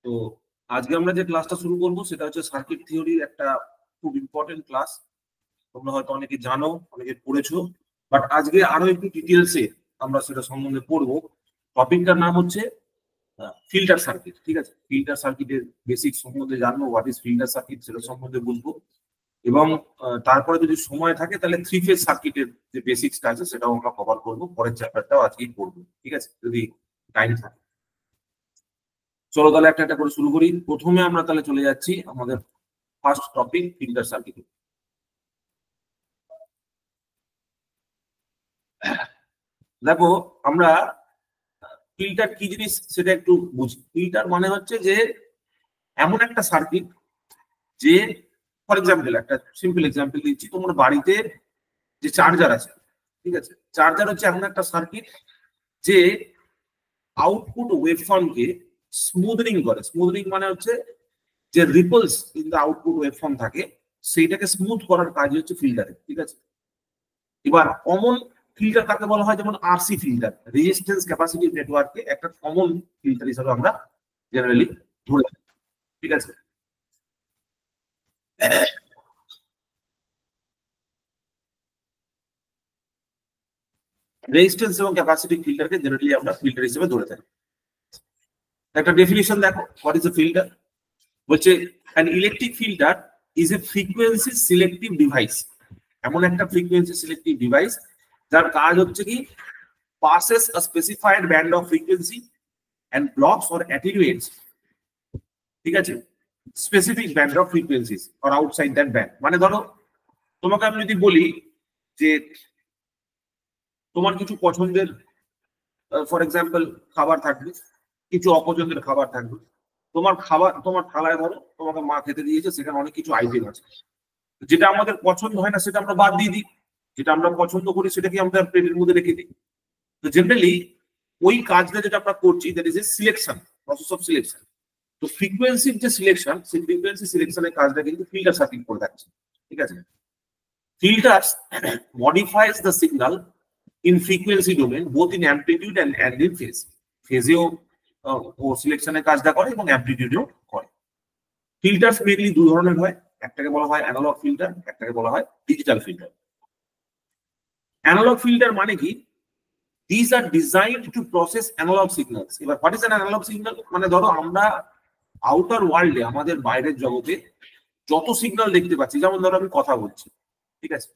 তো আজকে আমরা যে ক্লাসটা শুরু করব সেটা হচ্ছে সার্কিট থিওরির একটা খুব ইম্পর্টেন্ট ক্লাস। তোমরা হয়তো অনেকে জানো, অনেকে পড়েছো, বাট আজকে আরো একটু ডিটেলসে আমরা সেটা সম্বন্ধে পড়বো। টপিকটার নাম হচ্ছে ফিল্টার সার্কিট। ঠিক আছে, ফিল্টার সার্কিটের বেসিক সম্বন্ধে জানবো, হোয়াট ইজ ফিল্টার সার্কিট সেটা সম্বন্ধে বুঝবো, এবং তারপরে যদি সময় থাকে তাহলে থ্রি ফেজ সার্কিটের যে বেসিক্সটা আছে সেটাও আমরা কভার করবো। পরের চ্যাপ্টারটাও আজকেই পড়বো, ঠিক আছে, যদি টাইম থাকে। চলো তাহলে একটা একটা করে শুরু করি। প্রথমে আমরা তাহলে চলে যাচ্ছি আমাদের ফার্স্ট টপিক, ফিল্টার সার্কিট। দেখো, আমরা ফিল্টার কি জিনিস সেটা একটু বুঝি। ফিল্টার মানে হচ্ছে যে এমন একটা সার্কিট যে, ফর এক্সাম্পল একটা সিম্পল এক্সাম্পল দিচ্ছি, তোমার বাড়িতে যে চার্জার আছে, ঠিক আছে, চার্জার হচ্ছে এমন একটা সার্কিট যে আউটপুট ওয়েভফর্মকে স্মুথনিং করে। স্মুথনিং মানে হচ্ছে যে ripples in the output waveform থাকে সেইটাকে স্মুথ করার কাজ হচ্ছে ফিল্টারের, ঠিক আছে। এবার কমন ফিল্টার কাকে বলা হয়, যেমন আরসি ফিল্টার, রেজিস্ট্যান্স ক্যাপাসিটি নেটওয়ার্কে একটা কমন ফিল্টার হিসেবে আমরা জেনারেলি ধরে, ঠিক আছে। রেজিস্ট্যান্স এবং ক্যাপাসিটি ফিল্টারকে জেনারেলি আমরা ফিল্টার হিসেবে ধরে থাকি। একটা ডেফিনিশন দেখো, হোয়াট ইজ এ ফিল্টার। বলছে an electric filter is a frequency selective device, এমন একটা ফ্রিকোয়েন্সি সিলেক্টিভ ডিভাইস যার কাজ হচ্ছে কি passes a specified band of frequency and blocks or attenuates, ঠিক আছে, specific band of frequencies or outside that band। মানে ধরো তোমাকে আমি যদি বলি যে তোমার কিছু পছন্দের ফর এক্সাম্পল খাবার থাকবে, কিছু অপছন্দের খাবার থাকবে। তোমার খাবার তোমার থালায় ধরো তোমাকে মা খেতে দিয়েছে, সেখানে অনেক কিছু আইটেম আছে, যেটা আমাদের পছন্দ হয় না সেটা আমরা বাদ দিয়ে দিই, যেটা আমরা পছন্দ করি সেটাকে আমরা প্লেটের মধ্যে রেখে দিই। তো জেনারেলি ওই কাজটা যেটা আমরা করছি that is a selection, process of selection. তো ফ্রিকোয়েন্সির যে সিলেকশন, সেই ফ্রিকোয়েন্সি সিলেকশনের কাজটা কিন্তু ফিল্টার সার্কিট করে থাকছে, ঠিক আছে। Filters modifies the signal in frequency domain both in amplitude and in phase. ফেজেও ও সিলেকশনের কাজটা করে এবং অ্যামপ্লিটিউডেও করে। ফিল্টার্স মেইনলি দুই ধরনের হয়, একটাকে বলা হয় অ্যানালগ ফিল্টার, একটাকে বলা হয় ডিজিটাল ফিল্টার। অ্যানালগ ফিল্টার মানে কি, these are designed to process analog signals। এবার what is an analog signal, মানে ধরো আমরা আউটার ওয়ার্ল্ডে, আমাদের বাইরের জগতে যত সিগন্যাল দেখতে পাচ্ছি, যেমন ধরো আমি কথা বলছি, ঠিক আছে,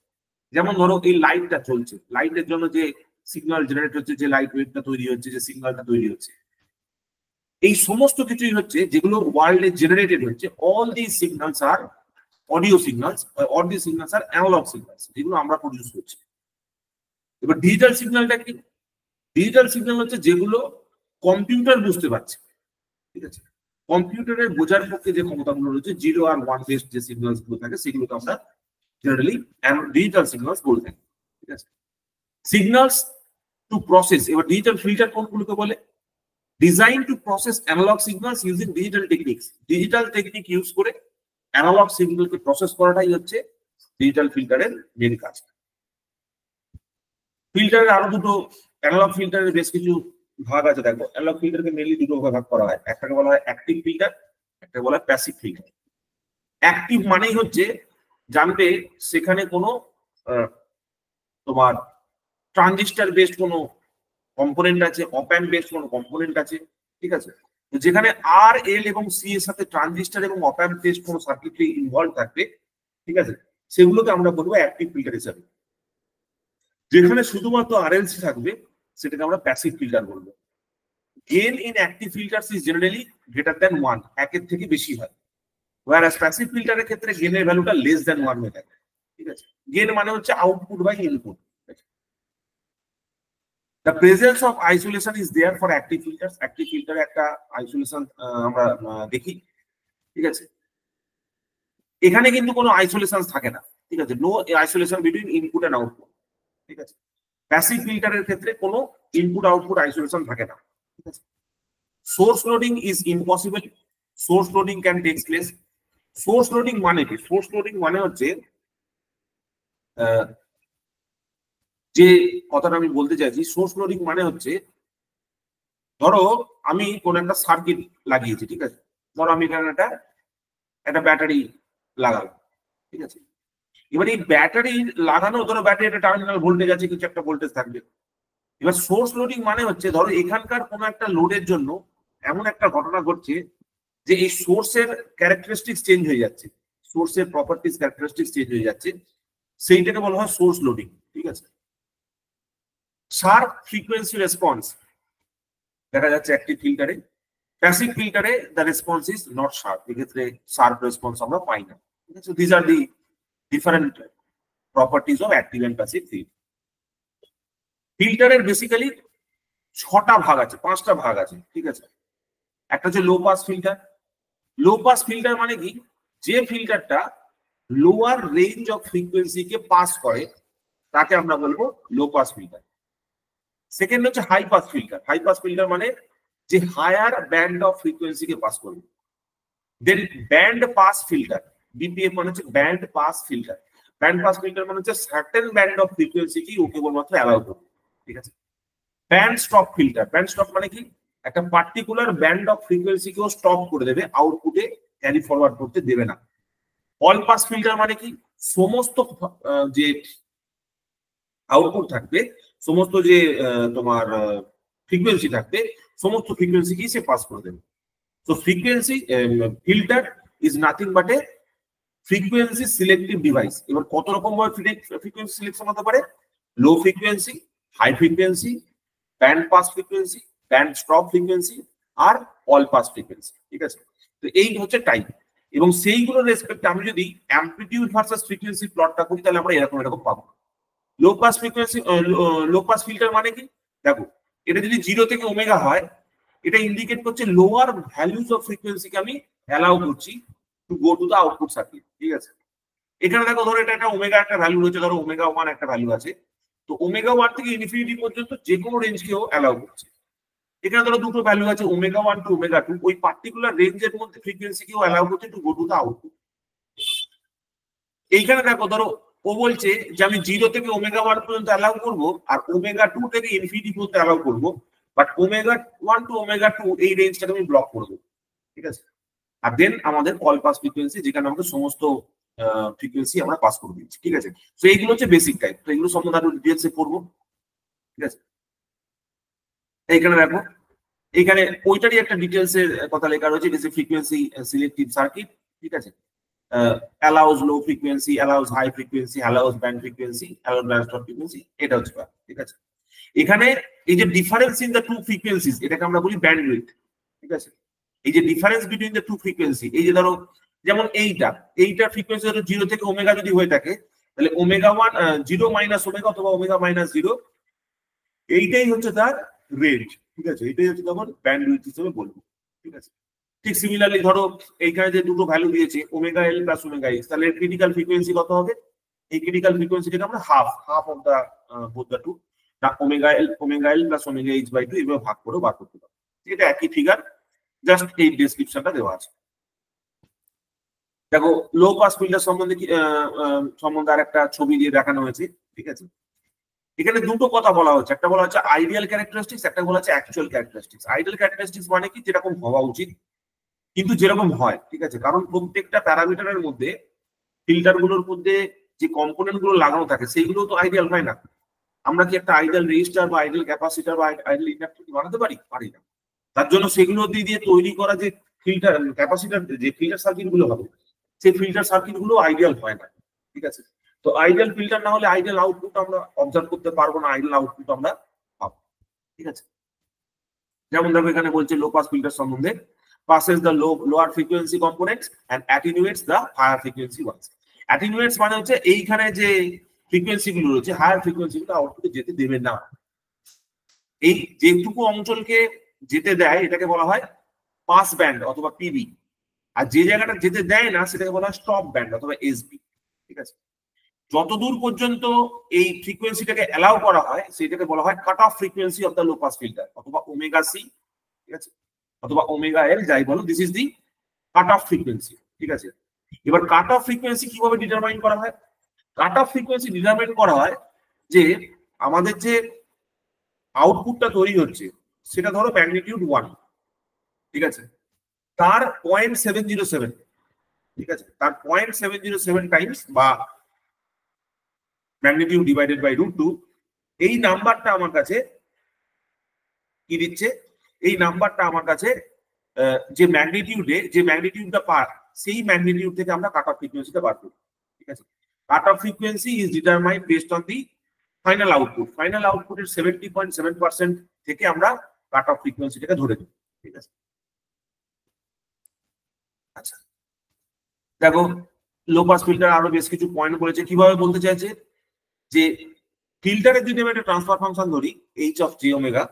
যেমন ধরো এই লাইটটা চলছে, লাইটের জন্য যে সিগন্যাল জেনারেট হচ্ছে, যে লাইট ওয়েভটা তৈরি হচ্ছে, যে সিগন্যালটা তৈরি হচ্ছে, এই সমস্ত কিছুই হচ্ছে যেগুলো ওয়ার্ল্ডে জেনারেটেড হচ্ছে। All this signals are audio signals, all this signals are analog signals, যেগুলো আমরা প্রডিউস করছি। এবার ডিজিটাল সিগন্যালটা কি, ডিজিটাল সিগন্যাল হচ্ছে যেগুলো কম্পিউটার বুঝতে পারছে, ঠিক আছে। কম্পিউটারের বোঝার পক্ষে যে ক্ষমতাগুলো রয়েছে, 0 আর 1 বেসড যে সিগন্যালস গুলো থাকে সেগুলোকে আমরা জেনারেলি ডিজিটাল সিগন্যালস বলে থাকি, ঠিক আছে। সিগন্যালস টু প্রসেস, এবার ডিজিটাল ফিল্টার কোনগুলোকে বলে, design to process analog signals using digital techniques. Digital technique use করে অ্যানালগ সিগন্যালকে প্রসেস করাটাই হচ্ছে ডিজিটাল ফিল্টারের মেন কাজ। ফিল্টারের আরো দুটো, অ্যানালগ ফিল্টারের বেশ কিছু ভাগ আছে। দেখো, অ্যানালগ ফিল্টারকে মেইনলি দুটো ভাগ করা হয়, একটাকে বলা হয় অ্যাক্টিভ ফিল্টার, একটাকে বলা হয় প্যাসিভ ফিল্টার। অ্যাক্টিভ মানেই হচ্ছে জানবে সেখানে কোনো তোমার ট্রানজিস্টার বেসড কোনো কম্পোনেন্ট আছে, অপ অ্যাম্প বেসড কোনো কম্পোনেন্ট আছে, ঠিক আছে। যেখানে আর এল এবং সি এর সাথে ট্রানজিস্টার এবং অপ অ্যাম্প বেসড কোনো সার্কিটরি ইনভলভ থাকবে, ঠিক আছে, সেগুলোকে আমরা বলবো অ্যাক্টিভ ফিল্টার হিসাবে। যেখানে শুধুমাত্র আরএলসি থাকবে সেটাকে আমরা প্যাসিভ ফিল্টার বলবো। Gain in active filters is generally greater than 1, একের থেকে বেশি হয়। ওয়্যারএজ প্যাসিভ ফিল্টারের ক্ষেত্রে গেইনের ভ্যালুটা লেস দ্যান 1 হয়ে থাকে, ঠিক আছে। গেইন মানে হচ্ছে output by input. The presence of isolation is there for active filters. Active filter একটা আইসোলেশন আমরা দেখি, ঠিক আছে। এখানে কিন্তু কোনো আইসোলেশন থাকে না, ঠিক আছে, no isolation between input and output, ঠিক আছে। প্যাসিভ ফিল্টারের ক্ষেত্রে কোনো ইনপুট আউটপুট আইসোলেশন থাকে না, ঠিক আছে। Source loading is impossible, source loading can take place. Source loading মানে কি, সোর্স লোডিং মানে হচ্ছে যে কথাটা আমি বলতে চাইছি, সোর্স লোডিং মানে হচ্ছে ধরো আমি কোন একটা সার্কিট লাগিয়েছি, ঠিক আছে, ধরো আমি এখানে একটা ব্যাটারি লাগালাম, ঠিক আছে। এবার এই ব্যাটারি লাগানো, ধরো ব্যাটারি একটা টার্মিনাল ভোল্টেজ আছে, কিছু একটা ভোল্টেজ থাকবে। এবার সোর্স লোডিং মানে হচ্ছে ধরো এখানকার কোনো একটা লোডের জন্য এমন একটা ঘটনা ঘটছে যে এই সোর্সের ক্যারেক্টারিস্টিক্স চেঞ্জ হয়ে যাচ্ছে, সোর্সের প্রপার্টিস ক্যারেক্টারিস্টিক্স চেঞ্জ হয়ে যাচ্ছে, সেইটাকে বলা হয় সোর্স লোডিং, ঠিক আছে। শার্প ফ্রিকোয়েন্সি রেসপন্স দেখা যাচ্ছে অ্যাক্টিভ ফিল্টারে, প্যাসিভ ফিল্টারে the response is not sharp, এক্ষেত্রে শার্প রেসপন্স আমরা পাই না, ঠিক আছে। This are the different properties of active and passive filter. ফিল্টারের বেসিক্যালি 6টা ভাগ আছে, 5টা ভাগ আছে, ঠিক আছে। একটা হচ্ছে low pass filter. Low pass filter মানে কি, যে ফিল্টারটা লোয়ার রেঞ্জ অফ ফ্রিকোয়েন্সিকে পাস করে তাকে আমরা বলবো লো পাস ফিল্টার। সেকেন্ড হচ্ছে high pass filter. High pass filter মানে যে হায়ার ব্যান্ড অফ ফ্রিকোয়েন্সিকে পাস করবে। Then band pass filter, BPF মানে হচ্ছে band pass filter. Band pass filter মানে হচ্ছে সার্টেন ব্যান্ড অফ ফ্রিকোয়েন্সিকে ও কেবলমাত্র অ্যালাউ করবে, ঠিক আছে। Band stop filter, band stop মানে কি, একটা পার্টিকুলার ব্যান্ড অফ ফ্রিকোয়েন্সিকেও স্টপ করে দেবে, আউটপুটে ক্যারি ফরওয়ার্ড করতে দেবে না। অল পাস ফিল্টার মানে কি, সমস্ত যে আউটপুট থাকবে, সমস্ত যে তোমার ফ্রিকোয়েন্সি থাকবে, সমস্ত ফ্রিকোয়েন্সিকেই সে পাস করে দেবে। তো frequency filter is nothing but a frequency selective device. এবার কত রকম ভাবে ফ্রিকোয়েন্সি সিলেকশন হতে পারে, low frequency, high frequency, band pass frequency, band stop frequency, আর অল পাস ফ্রিকোয়েন্সি, ঠিক আছে। তো এই হচ্ছে টাইপ, এবং সেইগুলোর রেসপেক্টে আমি যদি অ্যামপ্লিটিউড ভার্সাস ফ্রিকোয়েন্সি প্লটটা করি তাহলে আমরা এরকম পাবো। লো পাস ফ্রিকোয়েন্সি, লো পাস ফিল্টার মানে কি, দেখো এটা যদি 0 থেকে ওমেগা হয়, এটা ইন্ডিকেট করছে লোয়ার ভ্যালুজ অফ ফ্রিকোয়েন্সিকে আমি অ্যালাউ করছি to go to the output circuit, ঠিক আছে। এখানে দেখো ধরো এটা একটা ওমেগা একটা ভ্যালু রয়েছে, ধরো ওমেগা 1 একটা ভ্যালু আছে, তো ওমেগা 1 থেকে ইনফিনিটি পর্যন্ত যে কোনো রেঞ্জকেও অ্যালাউ করছে। এখানে ধরো দুটো ভ্যালু আছে, ওমেগা 1 টু ওমেগা 2, ওই পার্টিকুলার রেঞ্জের মধ্যে ফ্রিকোয়েন্সিকেও অ্যালাউ করছে to go to the output. এইখানে দেখো ধরো ও বলছে যে আমি 0 থেকে ওমেগা 1 পর্যন্ত অ্যালাউ করবো, আর ওমেগা 2 থেকে ইনফিনিটি পর্যন্ত অ্যালাউ করবো, বাট ওমেগা 1 টু ওমেগা 2 এই রেঞ্জটাকে আমি ব্লক করবো, ঠিক আছে। আর দেন আমাদের অল পাস ফ্রিকোয়েন্সি, যেখানে আমাদের সমস্ত ফ্রিকোয়েন্সি আমরা পাস করে দিচ্ছি, ঠিক আছে। তো এইগুলো হচ্ছে বেসিক টাইপ, তো এগুলো সম্বন্ধে আরো ডিটেলসে পড়বো, ঠিক আছে। এইখানে দেখো, এইখানে ওইটারই একটা ডিটেলসের কথা লেখা রয়েছে, যে ফ্রিকোয়েন্সি সিলেক্টিভ সার্কিট, ঠিক আছে। allows low frequency, allows high frequency, allows band frequency, allows band stop frequency, এটা হচ্ছে, ঠিক আছে। এখানে এই যে difference in the two frequencies, এটাকে আমরা বলি ব্যান্ডউইথ, ঠিক আছে। এই যে difference between the two frequency, এই যে ধরো যেমন এইটা ফ্রিকোয়েন্সি ধরো 0 থেকে ওমেগা যদি হয়ে থাকে, তাহলে ওমেগা 1 0 মাইনাস ওমেগা অথবা ওমেগা মাইনাস 0, এইটাই হচ্ছে তার রেঞ্জ, ঠিক আছে। এইটাই হচ্ছে তখন ব্যান্ডউইথ হিসেবে বলবো, ঠিক আছে। ঠিক সিমিলারলি ধরো এইখানে যে দুটো ভ্যালু দিয়েছে omega L plus omega H, তাহলে ক্রিটিক্যাল ফ্রিকোয়েন্সি কত হবে, এই ক্রিটিক্যাল ফ্রিকোয়েন্সিটাকে আমরা half of the both the two, omega L plus omega H by 2 এভাবে ভাগ করে বার করতে পারবো। এটা একই ফিগার, জাস্ট এই ডেসক্রিপশনটা দেওয়া আছে। দেখো লো পাস ফিল্টার সম্বন্ধে আর একটা ছবি দিয়ে দেখানো হয়েছে, ঠিক আছে। এখানে দুটো কথা বলা হচ্ছে, একটা বলা হচ্ছে আইডিয়াল ক্যারেক্টারিস্টিক্স, একটা বলা হচ্ছে অ্যাকচুয়াল ক্যারেক্টারিস্টিক্স। আইডিয়াল ক্যারেক্টারিস্টিক্স মানে কি, যেরকম হওয়া উচিত কিন্তু যেরকম হয়, ঠিক আছে। কারণ প্রত্যেকটা প্যারামিটারের মধ্যে, ফিল্টার গুলোর মধ্যে যে কম্পোনেন্ট গুলো লাগানো থাকে সেইগুলো তো আইডিয়াল হয় না। আমরা কি একটা আইডিয়াল রেজিস্টার বা আইডিয়াল ক্যাপাসিটর বা আইডিয়াল ইন্ডাক্টর বানাতে পারি না। তার জন্য সেগুলো দিয়ে তৈরি করা যে ফিল্টার ক্যাপাসিটর, যে ফিল্টার সার্কিট গুলো হবে, সেই ফিল্টার সার্কিট গুলো আইডিয়াল হয় না, ঠিক আছে। তো আইডিয়াল ফিল্টার না হলে আইডিয়াল আউটপুট আমরা অবজার্ভ করতে পারবো না, আইডিয়াল আউটপুট আমরা পাবো, ঠিক আছে। যেমন দেখো এখানে বলছে লো পাস ফিল্টার সম্বন্ধে, passes the lower frequency components and attenuates the higher frequency ones. Attenuates মানে হচ্ছে এইখানে যে ফ্রিকোয়েন্সি গুলো রয়েছে, হায়ার ফ্রিকোয়েন্সি গুলো আউটপুটে যেতে দেবে না। এই যেটুকু অঞ্চলকে যেতে দেয় এটাকে বলা হয় পাস ব্যান্ড অথবা পিবি, আর যে জায়গাটা যেতে দেয় না সেটাকে বলা হয় স্টপ ব্যান্ড অথবা এসবি, ঠিক আছে। যতদূর পর্যন্ত এই ফ্রিকোয়েন্সিটাকে অ্যালাউ করা হয় সেটাকে বলা হয় cut off frequency of the low pass filter, অথবা ওমেগা সি, ঠিক আছে, অথবা ওমেগা এল, যাই বলো, this is the cut off frequency, ঠিক আছে। এবার কাট অফ ফ্রিকোয়েন্সি কিভাবে ডিটারমাইন করা হয়, কাট অফ ফ্রিকোয়েন্সি ডিটারমাইন করা হয় যে আমাদের যে আউটপুটটা তৈরি হচ্ছে সেটা ধরো ম্যাগনিটিউড 1, ঠিক আছে। তার 0.707, ঠিক আছে, তার 0.707 টাইমস বা ম্যাগনিটিউড ডিভাইডেড বাই √2, এই নাম্বারটা আমার কাছে কি দিচ্ছে? এই নাম্বারটা আমার কাছে যে ম্যাগনিটিউডটা পার, সেই ম্যাগনিটিউড থেকে আমরা কাট অফ ফ্রিকোয়েন্সিটা বার করি, ঠিক আছে। Cut off frequency is determined based on the final output. Final আউটপুটের 70.7% থেকে আমরা কাট অফ ফ্রিকোয়েন্সিটাকে ধরে দিই, ঠিক আছে। আচ্ছা, দেখো লো পাস ফিল্টার আরো বেশ কিছু পয়েন্ট বলেছে। কিভাবে বলতে চাইছে যে ফিল্টারের যদি আমি একটা ট্রান্সফার ফাংশন ধরি এইচ অফ জে ওমেগা,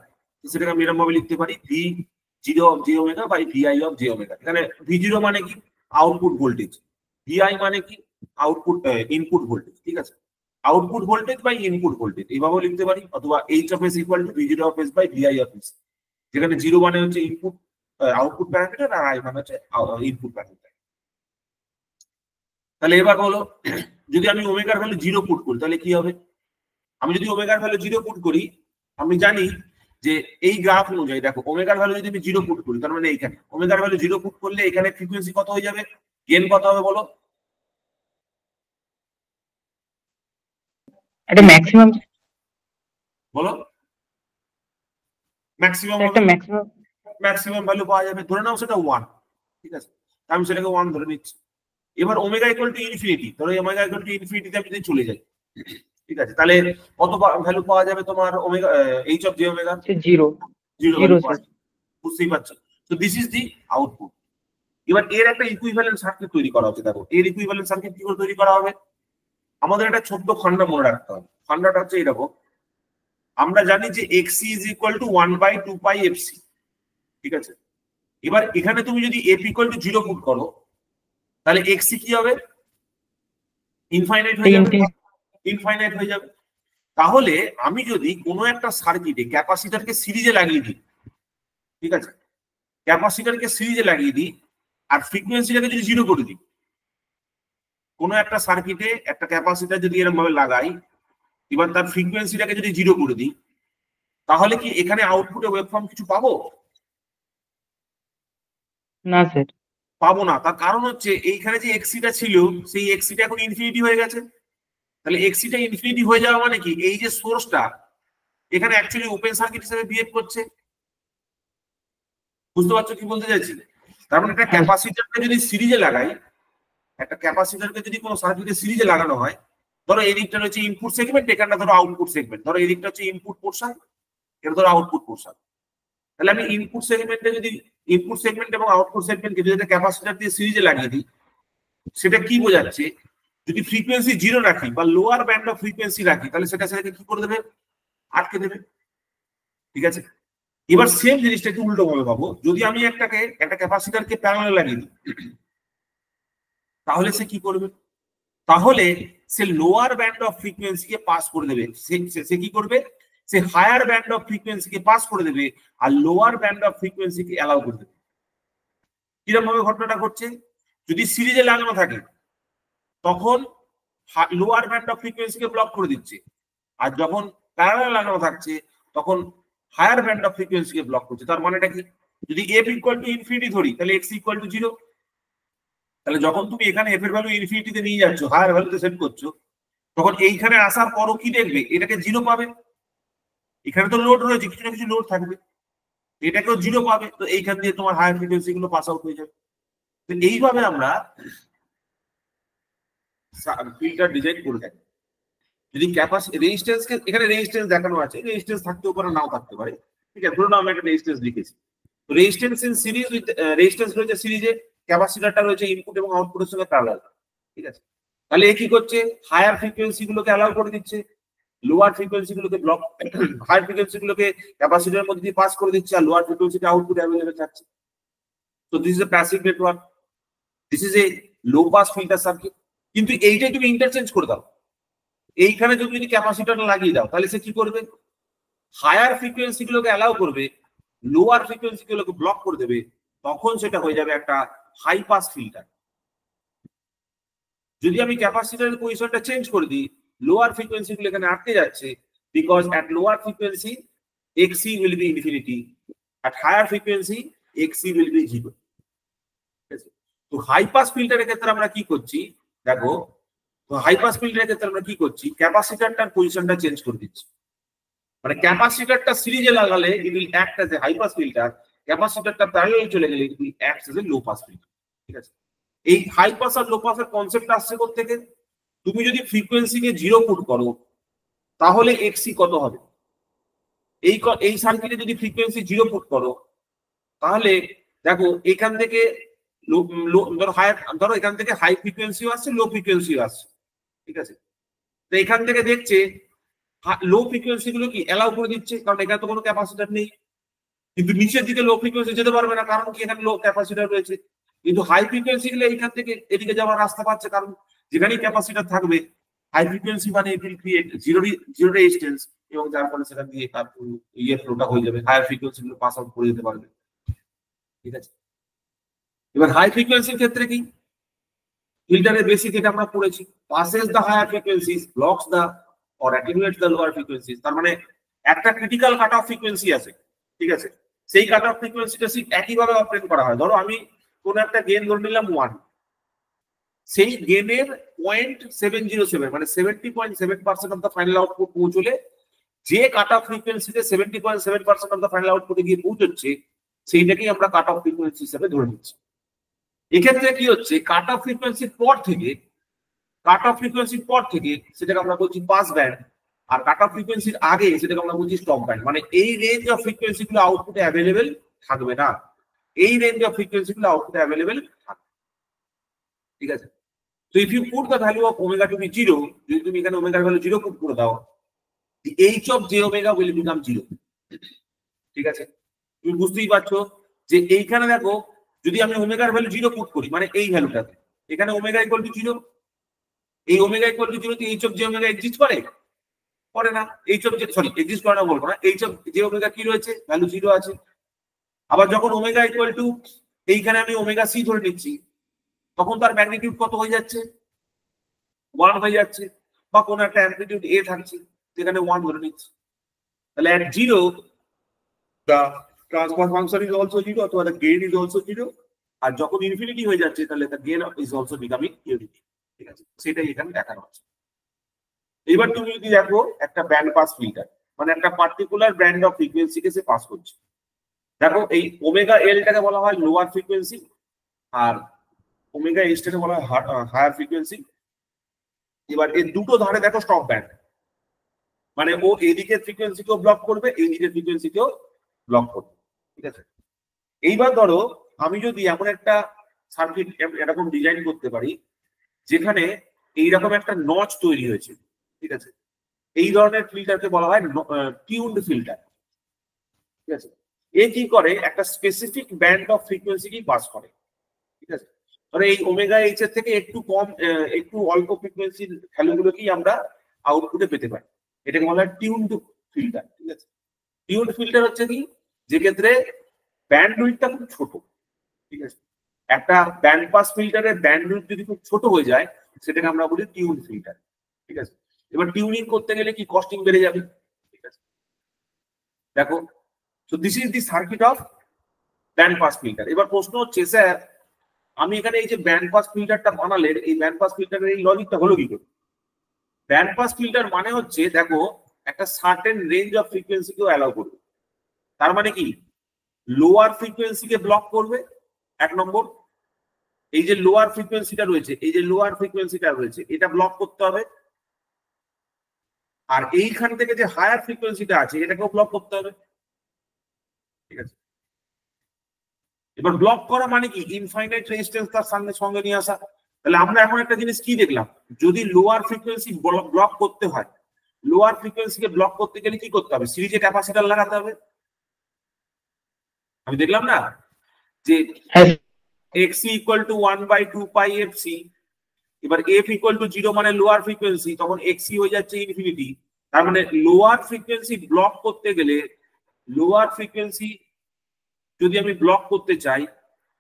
সেটাকে আমি এরকম ভাবে লিখতে পারি V0 of J omega by VI of J omega. এখানে V0 মানে কি? Output voltage. VI মানে কি? আউটপুট ইনপুট ভোল্টেজ, ঠিক আছে। Output voltage by input voltage এইভাবেও লিখতে পারি, অথবা H of S equal to V0 of S by VI of S, যেখানে 0 মানে হচ্ছে ইনপুট আউটপুট প্যারামিটার আর I মানে হচ্ছে ইনপুট প্যারামিটার। তাহলে এবার হলো, যদি আমি ওমেগার ভ্যালু 0 পুট করি তাহলে কি হবে? আমি যদি ওমেগার ভ্যালু 0 পুট করি, আমি জানি যে এই গ্রাফ অনুযায়ী দেখো ওমেগার ভ্যালু যদি আমি 0 পুট করি, তার মানে এইখানে ওমেগার ভ্যালু 0 পুট করলে এখানে ফ্রিকোয়েন্সি কত হয়ে যাবে? গেইন কত হবে বলো? একটা ম্যাক্সিমাম, বলো ম্যাক্সিমাম একটা ম্যাক্সিমাম ভ্যালু পাওয়া যাবে। ধরে নাও সেটা 1, ঠিক আছে, আমি সেটাকে 1 ধরে নিচ্ছি। এবার ওমেগা ইকুয়াল টু ইনফিনিটি, ধরো ওমেগা ইকুয়াল টু ইনফিনিটিতে আমি যদি চলে যাই, ঠিক আছে, তাহলে কত ভ্যালু পাওয়া যাবে তোমার omega H of J omega? 0 বুঝতেই পারছো। তো দিস ইজ দি আউটপুট। এবার এর একটা ইকুইভ্যালেন্ট সার্কিট তৈরি করা হচ্ছে। দেখো এর ইকুইভ্যালেন্ট সার্কিট কি করে তৈরি করা হবে? আমাদের একটা ছোট্ট খন্ডা মনে রাখতে হবে। খন্ডাটা হচ্ছে এরকম, আমরা জানি যে XC is equal to 1/2 pi FC, ঠিক আছে। এবার এখানে তুমি যদি এফ ইকুয়াল টু 0 পুট করো, তাহলে এক্সি কি হবে? ইনফাইনাইট হয়ে যাবে, ইনফাইনাইট হয়ে যাবে। তাহলে আমি যদি কোনো একটা সার্কিটে ক্যাপাসিটরকে সিরিজে লাগিয়ে দিই, ঠিক আছে, ক্যাপাসিটরকে সিরিজে লাগিয়ে দিই আর ফ্রিকোয়েন্সিটাকে যদি 0 করে দিই, কোনো একটা সার্কিটে একটা ক্যাপাসিটর যদি এরকম ভাবে লাগাই, এবার তার ফ্রিকোয়েন্সিটাকে যদি 0 করে দিই, তাহলে কি এখানে আউটপুটে ওয়েভফর্ম কিছু পাবো? না স্যার, পাবো না। তার কারণ হচ্ছে এইখানে যে এক্সিটা ছিল, সেই এক্সিটা এখন ইনফিনিটি হয়ে গেছে। তাহলে এক্সিটা ইনফিনিটি হয়ে যাওয়া মানে কি? এই যে সোর্সটা এখানে অ্যাকচুয়ালি ওপেন সার্কিট হিসেবে বিহেভ করছে। বুঝতে পারছো কি বলতে চাইছি? তার মানে একটা ক্যাপাসিটরকে যদি সিরিজে লাগাই, একটা ক্যাপাসিটরকে যদি কোনো সার্কিটে সিরিজে লাগানো হয়, ধরো এই দিকটা হচ্ছে ইনপুট সেগমেন্ট, এখানটা ধরো আউটপুট সেগমেন্ট, ধরো এই দিকটা হচ্ছে ইনপুট পোর্শন, এটা ধরো আউটপুট পোর্শন। তাহলে আমি ইনপুট সেগমেন্ট এবং আউটপুট সেগমেন্টকে যদি একটা ক্যাপাসিটর দিয়ে সিরিজে লাগিয়ে দিই, সেটা কি বোঝাচ্ছে? যদি ফ্রিকোয়েন্সি 0 রাখি বা লোয়ার ব্যান্ড অফ ফ্রিকোয়েন্সি রাখি, তাহলে সেটাকে কি করে দেবে? আটকে দেবে, ঠিক আছে। এবার সেম জিনিসটা একটু উল্টো ভাবে ভাবো, যদি আমি একটা ক্যাপাসিটরকে প্যারালালে লাগিয়ে দিই, তাহলে সে কি করবে? তাহলে সে লোয়ার ব্যান্ড অফ ফ্রিকোয়েন্সিকে পাস করে দেবে। সে কি করবে? সে হায়ার ব্যান্ড অফ ফ্রিকোয়েন্সিকে পাস করে দেবে আর লোয়ার ব্যান্ড অফ ফ্রিকোয়েন্সিকে অ্যালাউ করে দেবে। কিরকম ভাবে ঘটনাটা ঘটছে? যদি সিরিজে লাগানো থাকে তখন লোয়ার ব্যান্ড অফ ফ্রিকোয়েন্সিকে ব্লক করে দিচ্ছে, আর যখন প্যারালাল লাগানো থাকছে তখন হায়ার ব্যান্ড অফ ফ্রিকোয়েন্সিকে ব্লক করছে। তার মানেটা কি? যদি এফ ইকুয়াল টু ইনফিনিটি ধরি, তাহলে এক্স ইকুয়াল টু 0। তাহলে যখন তুমি এখানে এফ এর ভ্যালু ইনফিনিটিতে নিয়ে যাচ্ছ, হায়ার ভ্যালুতে সেট করছো, তখন এইখানে আসার পরও কি দেখবে? এটাকে 0 পাবে। এখানে তো লোড রয়েছে, কিছু না কিছু লোড থাকবে, এটাকেও 0 পাবে। তো এইখান দিয়ে তোমার হায়ার ফ্রিকোয়েন্সি গুলো পাস আউট হয়ে যাবে। তো এইভাবে আমরা ফিল্টার ডিজাইন করে থাকি। যদি ক্যাপাসিটি রেজিস্ট্যান্সকে, এখানে রেজিস্ট্যান্স দেখানো আছে, রেজিস্ট্যান্স থাকতেও পারে নাও থাকতে পারে, ঠিক আছে। ধরুন আমরা একটা রেজিস্ট্যান্স লিখেছি, resistance in series with resistance রয়েছে সিরিজে, ক্যাপাসিটরটা রয়েছে ইনপুট এবং আউটপুটের সঙ্গে প্যারালাল, ঠিক আছে। তাহলে এ কি করছে? হায়ার ফ্রিকোয়েন্সি গুলোকে অ্যালাউ করে দিচ্ছে, লোয়ার ফ্রিকোয়েন্সি গুলোকে ব্লক, হায়ার ফ্রিকোয়েন্সি গুলোকে ক্যাপাসিটরের মধ্যে দিয়ে পাস করে দিচ্ছে আর লোয়ার ফ্রিকোয়েন্সিটা আউটপুট অ্যাভেলেবল থাকছে। তো this is a passive network, this is a low pass filter circuit. কিন্তু এইটাই তুমি ইন্টারচেঞ্জ করে দাও, এইখানে যদি ক্যাপাসিটর লাগিয়ে দাও, তাহলে সে কি করবে? হায়ার ফ্রিকোয়েন্সি গুলোকে অ্যালাউ করবে, লোয়ার ফ্রিকোয়েন্সি গুলোকে ব্লক করে দেবে, তখন সেটা হয়ে যাবে একটা হাই পাস ফিল্টার। যদি আমি ক্যাপাসিটরের পজিশনটা চেঞ্জ করে দিই, লোয়ার ফ্রিকোয়েন্সি গুলো এখানে আটকে যাচ্ছে, because at lower frequency XC will be infinity, at higher frequency XC will be 0. তো হাই পাস ফিল্টারের ক্ষেত্রে আমরা কি করছি দেখো, তো হাই পাস ফিল্টারের ক্ষেত্রে আমরা কি করছি, ক্যাপাসিটরটার পজিশনটা চেঞ্জ করে দিচ্ছি। মানে ক্যাপাসিটরটা সিরিজে লাগালে it will act as a high pass filter, ক্যাপাসিটরটা প্যারালাল চলে গেলে it will act as a low pass filter. ঠিক আছে, এই হাই পাস আর লো পাসের কনসেপ্ট আসছে কোথা থেকে? তুমি যদি ফ্রিকোয়েন্সিকে 0 পুট করো তাহলে এক্সি কত হবে? এই সার্কিটে যদি ফ্রিকোয়েন্সি 0 পুট করো তাহলে দেখো এখান থেকে ধরো এখান থেকে হাই ফ্রিকোয়েন্সিও আসছে, লো ফ্রিকোয়েন্সিও আসছে। ঠিক আছে, তো এখান থেকে দেখছে লো ফ্রিকোয়েন্সি গুলো কি অ্যালাউ করে দিচ্ছে, কারণ এখানে তো কোনো ক্যাপাসিটর নেই। কিন্তু নিচের দিকে লো ফ্রিকোয়েন্সি যেতে পারবে না, কারণ কি এখানে লো ক্যাপাসিটর রয়েছে। কিন্তু হাই ফ্রিকোয়েন্সি গুলো এইখান থেকে এদিকে যাওয়ার রাস্তা পাচ্ছে, কারণ যেখানেই ক্যাপাসিটর থাকবে হাই ফ্রিকোয়েন্সি মানে it will create zero resistance, এবং যার ফলে সেখান দিয়ে ফ্লোটা হয়ে যাবে, হায়ার ফ্রিকোয়েন্সি গুলো পাস আউট করে যেতে পারবে। ঠিক আছে, এবার হাই ফ্রিকোয়েন্সির ক্ষেত্রে কি, ফিল্টারের বেসিক এটা আমরা পড়েছি, passes the higher frequencies, blocks the or attenuates the lower frequencies। তার মানে একটা ক্রিটিক্যাল কাট অফ ফ্রিকোয়েন্সি আছে। ঠিক আছে, সেই কাট অফ ফ্রিকোয়েন্সিটা ঠিক একইভাবে অপারেট করা হয়। ধরো আমি কোন একটা গেন ধরে নিলাম 1, সেই গেনের 0.707 মানে 70.7% অফ দ্য ফাইনাল আউটপুট পৌঁছলে যে কাট অফ ফ্রিকোয়েন্সিতে 70.7% অফ দ্য ফাইনাল আউটপুটে গিয়ে পৌঁছচ্ছে সেইটাকেই আমরা কাট অফ ফ্রিকোয়েন্সি হিসেবে ধরে নিচ্ছি। এক্ষেত্রে কি হচ্ছে, কাট অফ ফ্রিকোয়েন্সির পর থেকে সেটাকে আমরা বলছি পাস ব্যান্ড, আর কাট অফ ফ্রিকোয়েন্সির আগে সেটাকে আমরা বলছি স্টপ ব্যান্ড। মানে এই রেঞ্জ অফ ফ্রিকোয়েন্সি গুলো আউটপুটে অ্যাভেলেবেল থাকবে না, এই রেঞ্জ অফ ফ্রিকোয়েন্সি গুলো আউটপুটে অ্যাভেলেবেল থাকবে। ঠিক আছে, তো if you put the value of omega to be 0, যদি তুমি এখানে ওমেগার ভ্যালু 0 পুট করে দাও, the h of j omega will become 0। ঠিক আছে, তুমি বুঝতেই পারছো যে এইখানে দেখো যদি আমি ওমেগার ভ্যালু 0 পুট করি মানে এই ভ্যালুটাতে, এখানে ওমেগা ইকুয়াল টু 0, এই ওমেগা ইকুয়াল টু 0 তে h of j omega exist করে না, এক্সিস্ট করে না বলবো না, h of j omega কি রয়েছে, ভ্যালু 0 আছে। আবার যখন ওমেগা ইকুয়াল টু এইখানে আমি ওমেগা সি ধরে নিচ্ছি, তখন তার ম্যাগনিটিউড কত হয়ে যাচ্ছে, 1 হয়ে যাচ্ছে, বা কোনো একটা অ্যামপ্লিটিউড a থাকছে যেখানে 1 ধরে নিচ্ছি। তাহলে at 0 the transfer function is also 0 অথবা the gain is also 0, আর যখন ইনফিনিটি হয়ে যাচ্ছে তাহলে the gain is also becoming unity। ঠিক আছে, সেটাই এখানে দেখানো আছে। এবার তুমি যদি দেখো একটা ব্যান্ড পাস ফিল্টার মানে একটা পার্টিকুলার ব্যান্ড অফ ফ্রিকোয়েন্সিকে সে পাস করছে, দেখো এই ওমেগা এলটাকে বলা হয় লোয়ার ফ্রিকোয়েন্সি আর ওমেগা এইচটাকে বলা হয় হায়ার ফ্রিকোয়েন্সি। এবার এই দুটো ধারে দেখো স্টপ ব্যান্ড, মানে ও এদিকের ফ্রিকোয়েন্সিকেও ব্লক করবে, এই দিকের ফ্রিকোয়েন্সিকেও ব্লক করবে। ঠিক আছে, এইবার ধরো আমি যদি এমন একটা সার্কিট এরকম ডিজাইন করতে পারি যেখানে এইরকম একটা নচ তৈরি হয়েছে। ঠিক আছে, এই ধরনের ফিল্টারকে বলা হয় টিউনড ফিল্টার। ঠিক আছে, এ কি করে, একটা স্পেসিফিক ব্যান্ড অফ ফ্রিকোয়েন্সিকেই পাস করে। ঠিক আছে, ধরো এই ওমেগা এইচ এর থেকে একটু কম একটু অল্প ফ্রিকোয়েন্সির ভ্যালুগুলোকেই আমরা আউটপুটে পেতে পারি, এটাকে বলা হয় টিউনড ফিল্টার। ঠিক আছে, টিউনড ফিল্টার হচ্ছে কি, যে ক্ষেত্রে ব্যান্ডউইডথটা খুব ছোট। ঠিক আছে, একটা ব্যান্ড পাস ফিল্টারের ব্যান্ডউইড যদি খুব ছোট হয়ে যায় সেটাকে আমরা বলি টিউন ফিল্টার। ঠিক আছে, এবার টিউনিং করতে গেলে কি কস্টিং বেড়ে যাবে। ঠিক আছে, দেখো so this is the circuit of band pass filter. এবার প্রশ্ন হচ্ছে স্যার আমি এখানে এই যে ব্যান্ড পাস ফিল্টারটা বানালেন, এই ব্যান্ড পাস ফিল্টারের এই লজিকটা হলো কি করে? ব্যান্ড পাস ফিল্টার মানে হচ্ছে দেখো একটা সার্টেন রেঞ্জ অফ ফ্রিকোয়েন্সিকেও অ্যালাউ করবে। তার মানে কি, লোয়ার ফ্রিকোয়েন্সিকে ব্লক করবে এক নম্বর, এই যে লোয়ার ফ্রিকোয়েন্সিটা রয়েছে, এই যে লোয়ার ফ্রিকোয়েন্সিটা রয়েছে এটা ব্লক করতে হবে, আর এইখান থেকে যে হায়ার ফ্রিকোয়েন্সিটা আছে এটাকেও ব্লক করতে হবে। ঠিক আছে, এবার ব্লক করা মানে কি, ইনফাইনাইট রেজিস্ট্যান্স তার সঙ্গে নিয়ে আসা। তাহলে আমরা এখন একটা জিনিস কি দেখলাম, যদি লোয়ার ফ্রিকোয়েন্সি ব্লক করতে হয়, লোয়ার ফ্রিকোয়েন্সিকে ব্লক করতে গেলে কি করতে হবে, সিরিজে ক্যাপাসিটর লাগাতে হবে। আমি দেখলাম না যে xc equal to 1/2 pi fc, এবার f ইকুয়াল টু 0 মানে লোয়ার ফ্রিকোয়েন্সি, তখন xc হয়ে যাচ্ছে ইনফিনিটি। তার মানে লোয়ার ফ্রিকোয়েন্সি ব্লক করতে গেলে, লোয়ার ফ্রিকোয়েন্সি যদি আমি ব্লক করতে চাই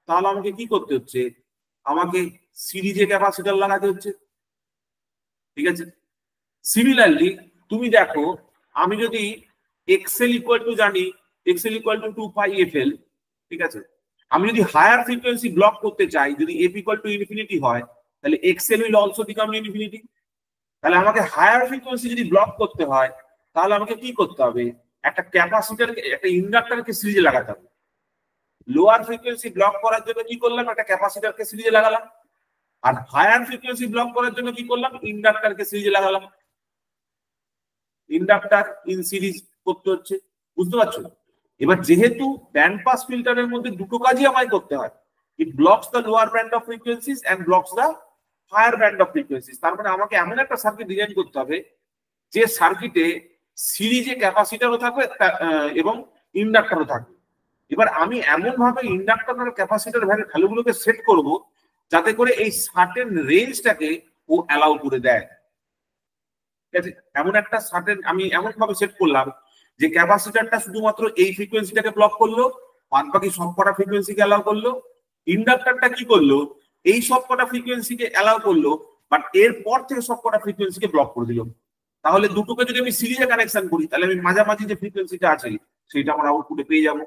তাহলে আমাকে কি করতে হচ্ছে, আমাকে সিরিজে ক্যাপাসিটর লাগাতে হচ্ছে। ঠিক আছে, সিমিলারলি তুমি দেখো আমি যদি এক্সএল ইকুয়াল টু জানি, XL equal to 2 pi fl, ঠিক আছে, আমি যদি হায়ার ফ্রিকোয়েন্সি ব্লক করতে চাই, যদি এফ ইকুয়াল টু ইনফিনিটি হয়, তাহলে XL will also become infinity. তাহলে আমাকে হায়ার ফ্রিকোয়েন্সি যদি ব্লক করতে হয়, তাহলে আমাকে কি করতে হবে? একটা ক্যাপাসিটর, একটা ইন্ডাক্টরকে সিরিজে লাগাতে হবে। লোয়ার ফ্রিকোয়েন্সি ব্লক করার জন্য কি করলাম? একটা ক্যাপাসিটরকে সিরিজে লাগালাম। আর হায়ার ফ্রিকোয়েন্সি ব্লক করার জন্য কি করলাম? ইন্ডাক্টরকে সিরিজে লাগালাম। ইন্ডাক্টর ইন সিরিজ করতে হচ্ছে, বুঝতে পারছো? এবার যেহেতু ব্যান্ড পাস ফিল্টারের মধ্যে দুটো কাজই আমায় করতে হয়, it blocks the lower band of frequencies and blocks the higher band of frequencies. তার মানে আমাকে এমন একটা সার্কিট ডিজাইন করতে হবে যে সার্কিটে সিরিজে ক্যাপাসিটরও থাকবে এবং ইন্ডাক্টরও থাকবে। এবার আমি এমন ভাবে ইন্ডাক্টর আর ক্যাপাসিটর ভ্যালুগুলোকে সেট করব যাতে করে এই সার্টেন রেঞ্জটাকে ও অ্যালাউ করে দেয়। ঠিক আছে, এমন একটা সার্টেন আমি এমন ভাবে সেট করলাম যে ক্যাপাসিটরটা শুধুমাত্র এই ফ্রিকোয়েন্সিটাকে ব্লক করলো, বাদ বাকি সবকটা ফ্রিকোয়েন্সিকে অ্যালাউ করলো। ইন্ডাক্টরটা কি করলো? এই সবকটা ফ্রিকোয়েন্সিকে অ্যালাউ করলো, বাট এরপর থেকে সবকটা ফ্রিকোয়েন্সিকে ব্লক করে দিল। তাহলে দুটোকে যদি আমি সিরিজে কানেকশন করি, তাহলে আমি মাঝামাঝি যে ফ্রিকোয়েন্সিটা আছে সেটা আমার আউটপুটে পেয়ে যাবো।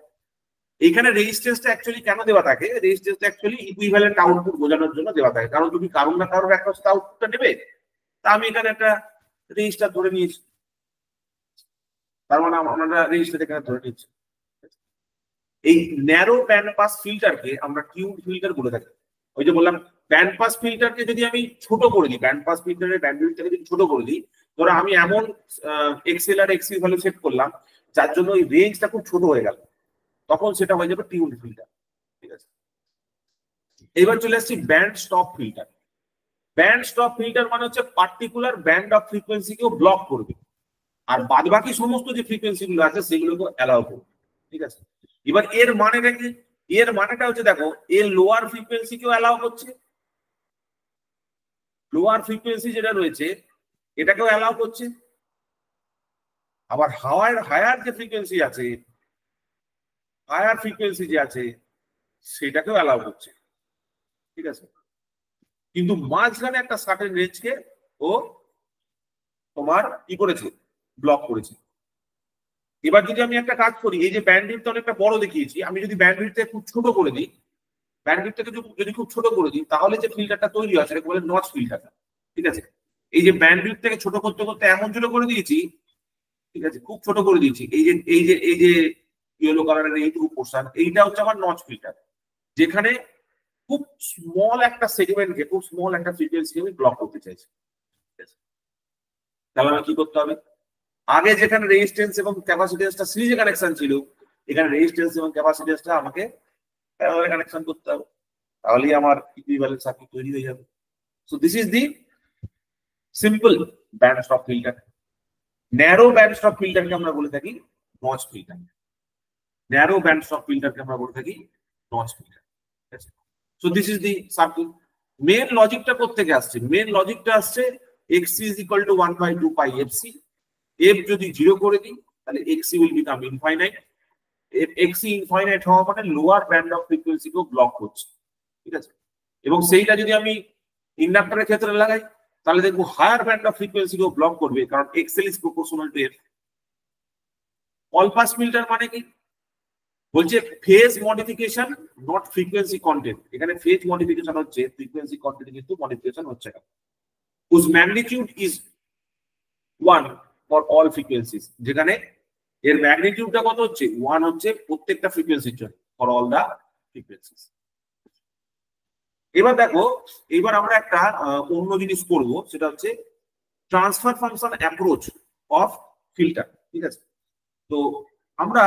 এইখানে রেজিস্ট্যান্সটা অ্যাকচুয়ালি কেন দেওয়া থাকে? রেজিস্ট্যান্সটা অ্যাকচুয়ালি ইকুইভ্যালেন্ট আউটপুট বোঝানোর জন্য দেওয়া থাকে। কারণ তুমি কারণ না কারোর একটা আউটপুটটা নেবে, তা আমি এখানে একটা রেজিস্টার ধরে নিয়েছি, তার মানে আমরা রেজিস্টার এখানে ধরে নিচ্ছি। এই ন্যারো ব্যান্ড পাস ফিল্টারকে আমরা টিউন ফিল্টার বলে থাকি। ওই যে বললাম, ব্যান্ড পাস ফিল্টারকে যদি আমি ছোট করে দিই, ব্যান্ড পাস ফিল্টারের ব্যান্ডউইডথটাকে যদি ছোট করে দিই, ধরো আমি এমন এক্সএল আর এক্সি ভ্যালু সেট করলাম যার জন্য ওই রেঞ্জটা খুব ছোট হয়ে গেল, তখন সেটা হয়ে যাবে টিউন ফিল্টার। ঠিক আছে, এবার চলে আসছি band stop filter. Band stop filter মানে হচ্ছে পার্টিকুলার ব্যান্ড অফ ফ্রিকোয়েন্সিকেও ব্লক করবে, আর বাদ বাকি সমস্ত যে ফ্রিকোয়েন্সি গুলো আছে সেগুলোকে অ্যালাউ করবে। ঠিক আছে, এবার এর মানেটা কি? এর মানেটা হচ্ছে, দেখো, এর লোয়ার ফ্রিকোয়েন্সিকেও অ্যালাউ করছে, লোয়ার ফ্রিকোয়েন্সি যেটা রয়েছে এটাকেও অ্যালাউ করছে, আবার হায়ার যে ফ্রিকোয়েন্সি আছে, হায়ার ফ্রিকোয়েন্সি যে আছে সেটাকেও অ্যালাউ করছে। ঠিক আছে, কিন্তু মাঝখানে একটা সার্টেন রেঞ্জকে ও তোমার কি করেছে? ব্লক করেছে। এবার যদি আমি একটা কাজ করি, এই যে ব্যান্ডউইডথ অনেকটা বড় দেখিয়েছি, আমি যদি ব্যান্ডউইডথটাকে খুব ছোট করে দিই, ব্যান্ডউইডথটাকে যদি খুব ছোট করে দিই, তাহলে যে ফিল্টারটা তৈরি হয় সেটাকে বলে নচ ফিল্টার। ঠিক আছে, এই যে ব্যান্ডউইডথটাকে ছোট করতে করতে এমন ছোট করে দিয়েছি, ঠিক আছে, খুব ছোট করে দিয়েছি, এই যে ইয়েলো কালারের এইটুকু পোর্শন, এইটা হচ্ছে আমার নচ ফিল্টার, যেখানে খুব স্মল একটা সেগমেন্টকে, খুব স্মল একটা ফ্রিকোয়েন্সিকে আমি ব্লক করতে চাইছি। তাহলে আমার কি করতে হবে? আগে যেখানে রেজিস্ট্যান্স এবং ক্যাপাসিট্যান্সটা সিরিজে কানেকশন ছিল, এখানে রেজিস্ট্যান্স এবং ক্যাপাসিট্যান্সটা আমাকে প্যারালালে কানেকশন করতে হবে, তাহলেই আমার ইকুইভ্যালেন্ট সার্কিট তৈরি হয়ে যাবে। So this is the simple band stop filter. Narrow band stop ফিল্টারকে আমরা বলে থাকি notch filter. Narrow band stop ফিল্টারকে আমরা বলে থাকি notch filter. So this is the circuit. Main লজিকটা কোত্থেকে আসছে? মেন লজিকটা আসছে xc is equal to 1/2 pi fc। f যদি 0 করে দিই তাহলে xc will become infinite। xc infinite হওয়া মানে লোয়ার ব্যান্ড অফ ফ্রিকোয়েন্সিকেও ব্লক করছে। ঠিক আছে, এবং সেইটা যদি আমি ইন্ডাক্টরের ক্ষেত্রে লাগাই, তাহলে দেখবো হায়ার ব্যান্ড অফ ফ্রিকোয়েন্সিকেও ব্লক করবে, কারণ xl is proportional to f। All pass filter মানে কি? বলছে phase modification not frequency content. এখানে ফেজ মডিফিকেশন হচ্ছে, ফ্রিকোয়েন্সি কন্টেন্ট কিন্তু মডিফিকেশন হচ্ছে না। whose magnitude is 1 for all frequencies, যেখানে এর ম্যাগনিটিউডটা কত হচ্ছে? 1 হচ্ছে প্রত্যেকটা ফ্রিকোয়েন্সির জন্য, for all the frequencies। এবার দেখো, এবার আমরা একটা অন্য জিনিস করব, সেটা হচ্ছে transfer function approach of filter. ঠিক আছে, তো আমরা